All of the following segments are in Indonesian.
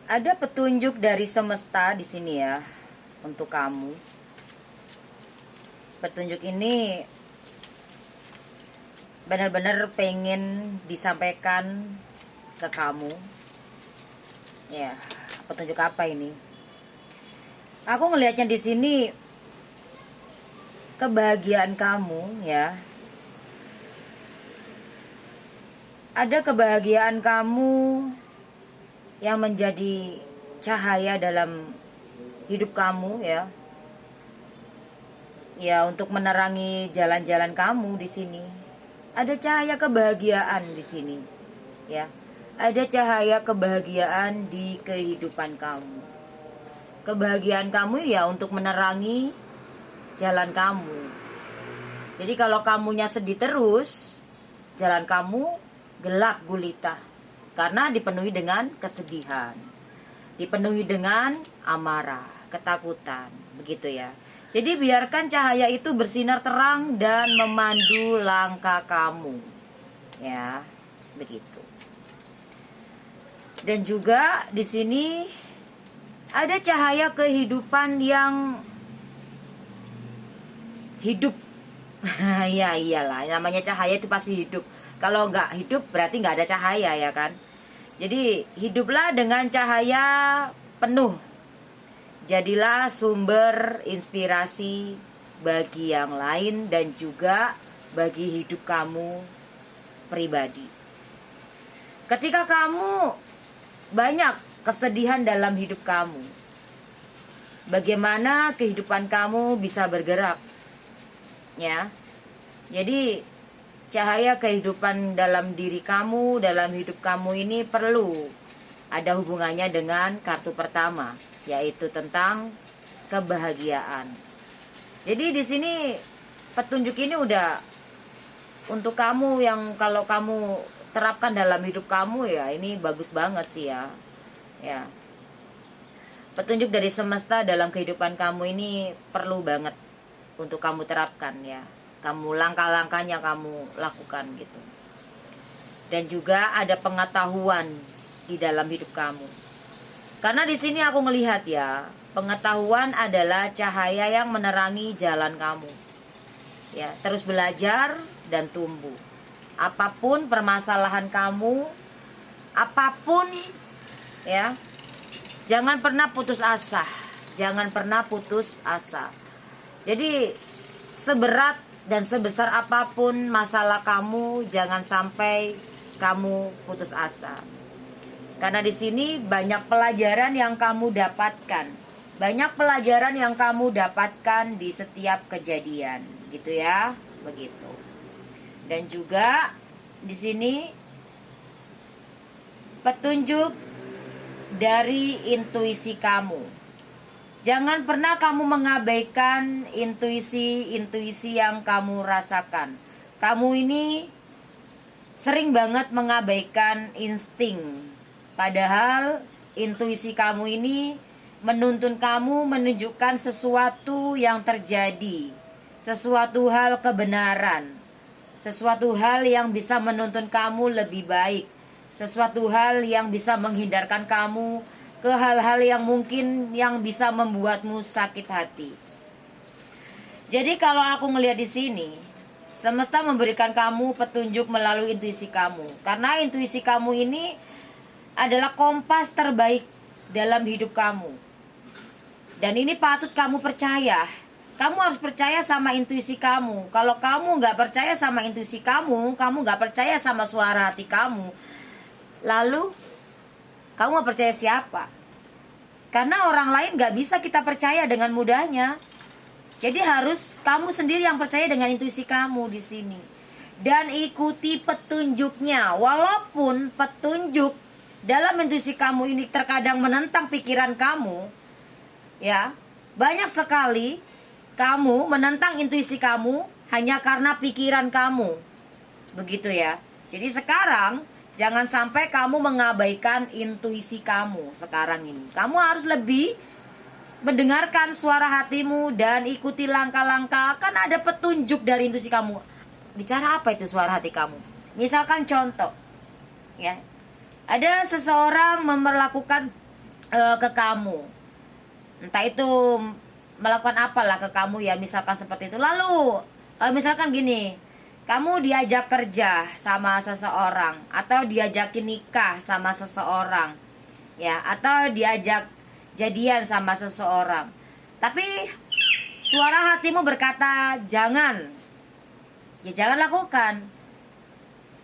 Ada petunjuk dari semesta di sini ya untuk kamu. Petunjuk ini benar-benar pengen disampaikan ke kamu. Ya, petunjuk apa ini? Aku ngelihatnya di sini kebahagiaan kamu ya. Ada kebahagiaan kamu yang menjadi cahaya dalam hidup kamu ya. Ya, untuk menerangi jalan-jalan kamu di sini. Ada cahaya kebahagiaan di sini. Ya. Ada cahaya kebahagiaan di kehidupan kamu. Kebahagiaan kamu ya untuk menerangi jalan kamu. Jadi kalau kamunya sedih terus, jalan kamu gelap gulita karena dipenuhi dengan kesedihan, dipenuhi dengan amarah, ketakutan, begitu ya. Jadi biarkan cahaya itu bersinar terang dan memandu langkah kamu. Ya, begitu. Dan juga di sini ada cahaya kehidupan yang hidup. Ya iyalah, namanya cahaya itu pasti hidup. Kalau nggak hidup berarti nggak ada cahaya ya kan. Jadi hiduplah dengan cahaya penuh. Jadilah sumber inspirasi bagi yang lain dan juga bagi hidup kamu pribadi. Ketika kamu banyak kesedihan dalam hidup kamu, bagaimana kehidupan kamu bisa bergerak? Ya. Jadi cahaya kehidupan dalam diri kamu, dalam hidup kamu ini perlu ada hubungannya dengan kartu pertama, yaitu tentang kebahagiaan. Jadi di sini petunjuk ini udah untuk kamu yang kalau kamu terapkan dalam hidup kamu ya, ini bagus banget sih ya. Ya. Petunjuk dari semesta dalam kehidupan kamu ini perlu banget untuk kamu terapkan ya. Kamu langkah-langkahnya kamu lakukan gitu. Dan juga ada pengetahuan di dalam hidup kamu. Karena di sini aku melihat ya, pengetahuan adalah cahaya yang menerangi jalan kamu. Ya, terus belajar dan tumbuh. Apapun permasalahan kamu, apapun ya, jangan pernah putus asa. Jangan pernah putus asa. Jadi seberat dan sebesar apapun masalah kamu, jangan sampai kamu putus asa. Karena di sini banyak pelajaran yang kamu dapatkan. Banyak pelajaran yang kamu dapatkan di setiap kejadian, gitu ya, begitu. Dan juga di sini petunjuk dari intuisi kamu. Jangan pernah kamu mengabaikan intuisi yang kamu rasakan. Kamu ini sering banget mengabaikan insting. Padahal intuisi kamu ini menuntun kamu menunjukkan sesuatu yang terjadi. Sesuatu hal kebenaran. Sesuatu hal yang bisa menuntun kamu lebih baik. Sesuatu hal yang bisa menghindarkan kamu ke hal-hal yang mungkin yang bisa membuatmu sakit hati. Jadi kalau aku ngelihat di sini, semesta memberikan kamu petunjuk melalui intuisi kamu. Karena intuisi kamu ini adalah kompas terbaik dalam hidup kamu. Dan ini patut kamu percaya. Kamu harus percaya sama intuisi kamu. Kalau kamu nggak percaya sama intuisi kamu nggak percaya sama suara hati kamu, lalu kamu mau percaya siapa? Karena orang lain gak bisa kita percaya dengan mudahnya. Jadi harus kamu sendiri yang percaya dengan intuisi kamu di sini. Dan ikuti petunjuknya. Walaupun petunjuk dalam intuisi kamu ini terkadang menentang pikiran kamu, ya, banyak sekali kamu menentang intuisi kamu hanya karena pikiran kamu. Begitu ya. Jadi sekarang jangan sampai kamu mengabaikan intuisi kamu sekarang ini. Kamu harus lebih mendengarkan suara hatimu dan ikuti langkah-langkah. Kan ada petunjuk dari intuisi kamu. Bicara apa itu suara hati kamu? Misalkan contoh, ya, ada seseorang memperlakukan ke kamu. Entah itu melakukan apalah ke kamu ya, misalkan seperti itu. Lalu misalkan gini, kamu diajak kerja sama seseorang, atau diajakin nikah sama seseorang, ya, atau diajak jadian sama seseorang. Tapi suara hatimu berkata jangan, ya jangan lakukan.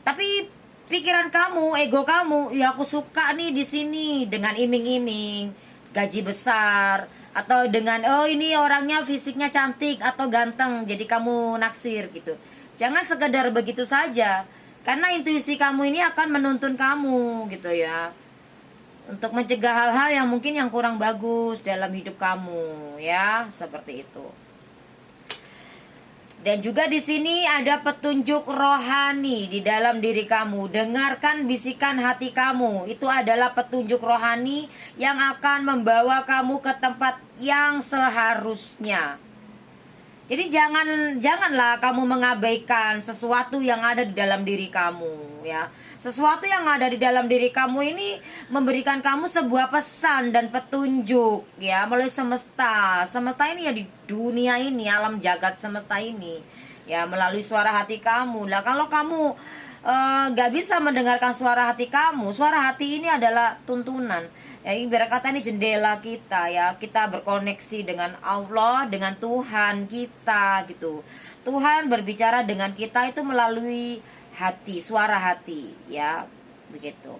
Tapi pikiran kamu, ego kamu, ya aku suka nih di sini dengan iming-iming gaji besar, atau dengan oh ini orangnya fisiknya cantik atau ganteng, jadi kamu naksir gitu. Jangan sekedar begitu saja, karena intuisi kamu ini akan menuntun kamu gitu ya, untuk mencegah hal-hal yang mungkin yang kurang bagus dalam hidup kamu ya, seperti itu. Dan juga di sini ada petunjuk rohani di dalam diri kamu. Dengarkan bisikan hati kamu. Itu adalah petunjuk rohani yang akan membawa kamu ke tempat yang seharusnya. Jadi janganlah kamu mengabaikan sesuatu yang ada di dalam diri kamu ya. Sesuatu yang ada di dalam diri kamu ini memberikan kamu sebuah pesan dan petunjuk ya, melalui semesta. Semesta ini ya, di dunia ini, alam jagat semesta ini ya, melalui suara hati kamu. Lah kalau kamu gak bisa mendengarkan suara hati kamu, suara hati ini adalah tuntunan ya, ibarat kata ini jendela kita ya, kita berkoneksi dengan Allah, dengan Tuhan kita gitu. Tuhan berbicara dengan kita itu melalui hati, suara hati ya, begitu.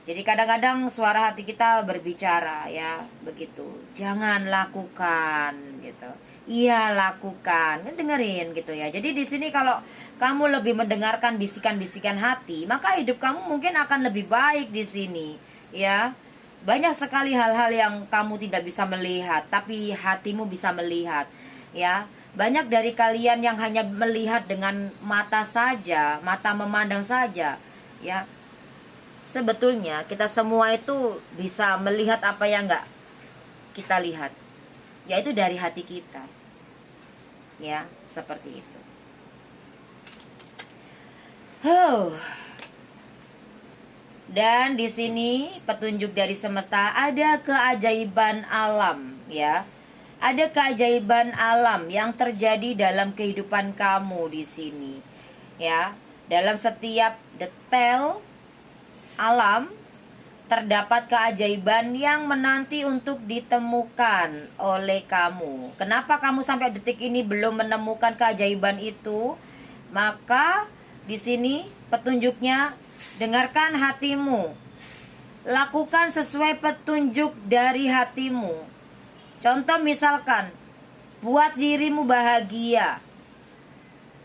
Jadi kadang-kadang suara hati kita berbicara ya, begitu. Jangan lakukan gitu. Iya lakukan, dengerin gitu ya. Jadi di sini kalau kamu lebih mendengarkan bisikan-bisikan hati, maka hidup kamu mungkin akan lebih baik di sini ya. Banyak sekali hal-hal yang kamu tidak bisa melihat, tapi hatimu bisa melihat ya. Banyak dari kalian yang hanya melihat dengan mata saja, mata memandang saja ya. Sebetulnya kita semua itu bisa melihat apa yang nggak kita lihat, yaitu dari hati kita ya, seperti itu. Dan di sini petunjuk dari semesta, ada keajaiban alam ya. Ada keajaiban alam yang terjadi dalam kehidupan kamu di sini ya. Dalam setiap detail alam terdapat keajaiban yang menanti untuk ditemukan oleh kamu. Kenapa kamu sampai detik ini belum menemukan keajaiban itu? Maka di sini petunjuknya, dengarkan hatimu. Lakukan sesuai petunjuk dari hatimu. Contoh misalkan, buat dirimu bahagia.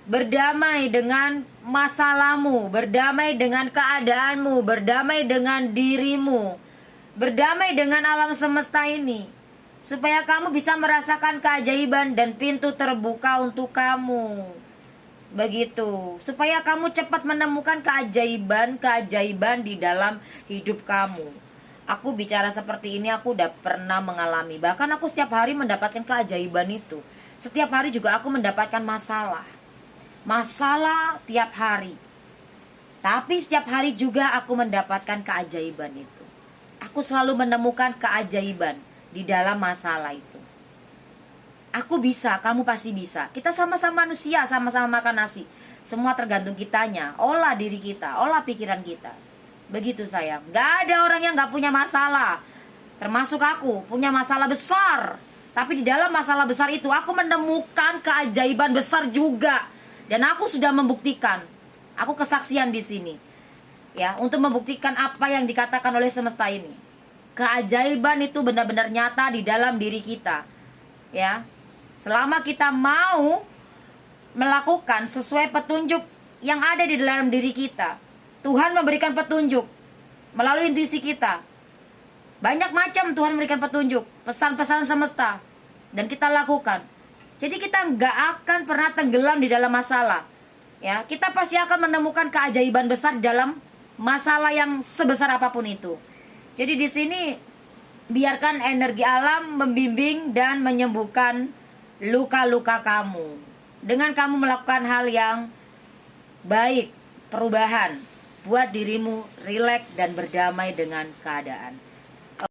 Berdamai dengan masalahmu, berdamai dengan keadaanmu, berdamai dengan dirimu, berdamai dengan alam semesta ini, supaya kamu bisa merasakan keajaiban dan pintu terbuka untuk kamu. Begitu, supaya kamu cepat menemukan keajaiban di dalam hidup kamu. Aku bicara seperti ini, aku udah pernah mengalami. Bahkan aku setiap hari mendapatkan keajaiban itu. Setiap hari juga aku mendapatkan masalah tiap hari. Tapi setiap hari juga aku mendapatkan keajaiban itu. Aku selalu menemukan keajaiban di dalam masalah itu. Aku bisa, kamu pasti bisa. Kita sama-sama manusia, sama-sama makan nasi. Semua tergantung kitanya. Olah diri kita, olah pikiran kita. Begitu sayang. Gak ada orang yang gak punya masalah. Termasuk aku, punya masalah besar. Tapi di dalam masalah besar itu aku menemukan keajaiban besar juga. Dan aku sudah membuktikan, aku kesaksian di sini, ya, untuk membuktikan apa yang dikatakan oleh semesta ini. Keajaiban itu benar-benar nyata di dalam diri kita, ya. Selama kita mau melakukan sesuai petunjuk yang ada di dalam diri kita, Tuhan memberikan petunjuk melalui intuisi kita. Banyak macam Tuhan memberikan petunjuk, pesan-pesan semesta, dan kita lakukan. Jadi kita nggak akan pernah tenggelam di dalam masalah. Ya, kita pasti akan menemukan keajaiban besar dalam masalah yang sebesar apapun itu. Jadi di sini biarkan energi alam membimbing dan menyembuhkan luka-luka kamu. Dengan kamu melakukan hal yang baik, perubahan, buat dirimu rileks dan berdamai dengan keadaan.